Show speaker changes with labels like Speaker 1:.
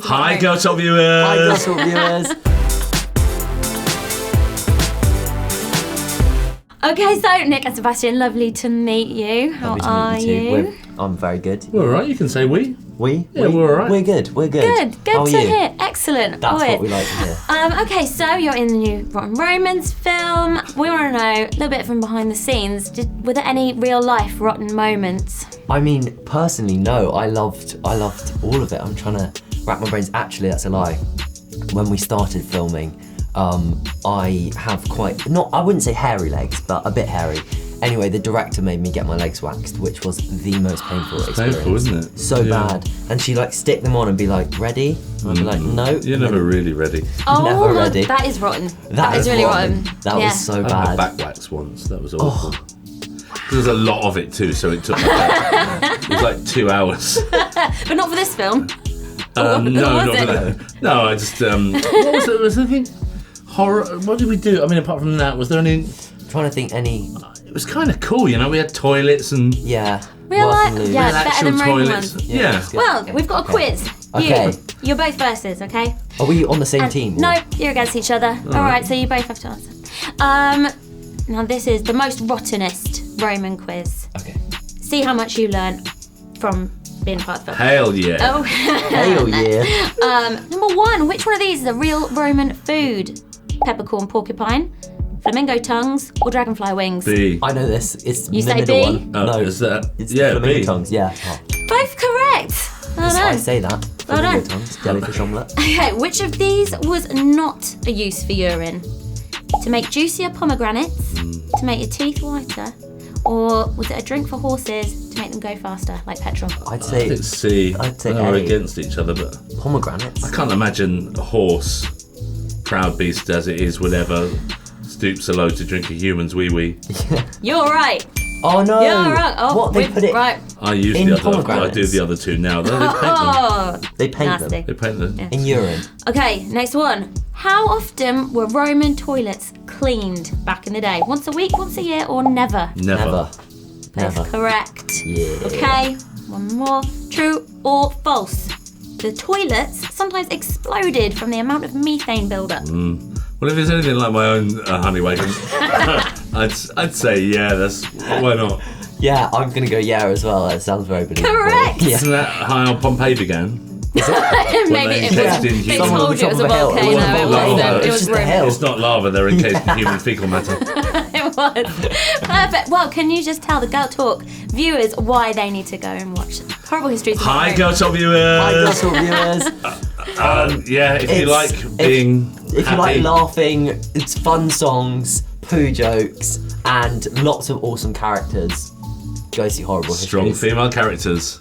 Speaker 1: Hi, Girl Talk viewers!
Speaker 2: Hi, Girl Talk viewers!
Speaker 3: Okay, so Nick and Sebastian, lovely to meet you. How are you?
Speaker 2: I'm very good.
Speaker 1: We're alright, you can say we.
Speaker 2: We?
Speaker 1: Yeah, we're alright.
Speaker 2: We're good, we're good.
Speaker 3: Good
Speaker 2: How are
Speaker 3: to
Speaker 2: you?
Speaker 3: hear. Excellent.
Speaker 2: That's
Speaker 3: Always.
Speaker 2: what we like to hear.
Speaker 3: Okay, so you're in the new Rotten Romans film. We want to know a little bit from behind the scenes. Were there any real life rotten moments?
Speaker 2: I mean, personally, no. I loved all of it. I'm trying to wrap my brains. Actually, that's a lie. When we started filming, I have I wouldn't say hairy legs, but a bit hairy. Anyway, the director made me get my legs waxed, which was the most painful experience.
Speaker 1: Painful, isn't it?
Speaker 2: So bad. And she'd stick them on and be like, ready? And I'd be like, no.
Speaker 1: You're never really ready.
Speaker 3: Oh,
Speaker 2: Never ready.
Speaker 3: that is rotten.
Speaker 2: That
Speaker 3: is really rotten.
Speaker 2: That was so
Speaker 1: I had
Speaker 2: bad.
Speaker 1: a back wax once, that was awful. There's a lot of it too, so it took it was like 2 hours.
Speaker 3: But not for this film.
Speaker 1: No,
Speaker 3: was
Speaker 1: not
Speaker 3: it?
Speaker 1: for that. No, I just, what was it? Was there anything horror? What did we do? I mean, apart from that, was there any?
Speaker 2: Trying to think any.
Speaker 1: It was kind of cool, you know, we had toilets and
Speaker 2: Yeah.
Speaker 3: Real
Speaker 2: work
Speaker 3: life?
Speaker 2: and lose.
Speaker 3: Yeah, better
Speaker 1: actual
Speaker 3: than Roman
Speaker 1: toilets.
Speaker 3: ones.
Speaker 1: Yeah.
Speaker 2: it's good.
Speaker 3: Well, we've got a quiz.
Speaker 2: Okay.
Speaker 3: You're both versus, okay?
Speaker 2: Are we on the same
Speaker 3: And-
Speaker 2: team?
Speaker 3: No, you're against each other. All right, so you both have to answer. Now this is the most rottenest Roman quiz.
Speaker 2: Okay.
Speaker 3: See how much you learn from being part of the film.
Speaker 1: Hell yeah.
Speaker 3: Oh,
Speaker 2: Hell yeah.
Speaker 3: number one, which one of these is a real Roman food? Peppercorn porcupine, flamingo tongues, or dragonfly wings?
Speaker 1: B.
Speaker 2: I know this. It's
Speaker 3: You
Speaker 2: the
Speaker 3: say
Speaker 2: middle
Speaker 3: B?
Speaker 2: one.
Speaker 1: Oh,
Speaker 2: No,
Speaker 1: is that?
Speaker 2: it's
Speaker 1: Yeah,
Speaker 2: the flamingo
Speaker 1: B.
Speaker 2: tongues. Yeah. Oh,
Speaker 3: Both correct. Well
Speaker 2: I
Speaker 3: done.
Speaker 2: say that.
Speaker 3: Well
Speaker 2: Flamingo
Speaker 3: done.
Speaker 2: tongues, jellyfish omelette.
Speaker 3: Okay, which of these was not a use for urine? To make juicier pomegranates, to make your teeth whiter, or was it a drink for horses to make them go faster, like petrol?
Speaker 2: I'd
Speaker 1: I
Speaker 2: say
Speaker 1: think C.
Speaker 2: I'd say
Speaker 1: They're
Speaker 2: A.
Speaker 1: against each other, but
Speaker 2: pomegranates.
Speaker 1: I can't imagine a horse, proud beast as it is, would ever stoop so low to drink a human's wee-wee.
Speaker 3: You're right.
Speaker 2: Oh no!
Speaker 3: You're right. Oh,
Speaker 2: what they put it?
Speaker 3: right.
Speaker 1: I use
Speaker 2: In
Speaker 1: the other. I
Speaker 2: pomegranates?
Speaker 1: do the other two now. They paint them.
Speaker 3: Oh,
Speaker 2: They paint
Speaker 3: nasty.
Speaker 2: them
Speaker 1: They paint them.
Speaker 3: Yeah.
Speaker 2: in urine.
Speaker 3: Okay, next one. How often were Roman toilets cleaned back in the day? Once a week, once a year, or never?
Speaker 1: Never.
Speaker 3: That's
Speaker 2: Never.
Speaker 3: correct.
Speaker 2: Yeah.
Speaker 3: Okay, one more. True or false? The toilets sometimes exploded from the amount of methane buildup.
Speaker 1: Well, if it's anything like my own honey wagon, I'd say yeah. Why not?
Speaker 2: Yeah, I'm gonna go yeah as well. That sounds very believable.
Speaker 3: Correct.
Speaker 2: Yeah.
Speaker 1: Isn't that how Pompeii began?
Speaker 3: Maybe
Speaker 1: they
Speaker 3: it
Speaker 1: encased
Speaker 3: was.
Speaker 1: in
Speaker 3: They
Speaker 1: human-
Speaker 3: told you it was a
Speaker 2: Someone on the top of a hill.
Speaker 3: volcano.
Speaker 1: It wasn't
Speaker 3: It
Speaker 1: It's
Speaker 3: was
Speaker 2: just a
Speaker 3: ruined.
Speaker 2: hill.
Speaker 1: It's not lava. They're encased in human fecal matter.
Speaker 3: It was. Perfect. Well, can you just tell the Girl Talk viewers why they need to go and watch Horrible Histories? of
Speaker 1: Hi,
Speaker 3: Rome?
Speaker 1: Girl Talk viewers.
Speaker 2: Hi, Girl Talk viewers.
Speaker 1: Yeah, if you
Speaker 2: It's-
Speaker 1: like being
Speaker 2: If you
Speaker 1: happy,
Speaker 2: like laughing, it's fun songs, poo jokes, and lots of awesome characters, go see Horrible
Speaker 1: strong
Speaker 2: Histories.
Speaker 1: female characters.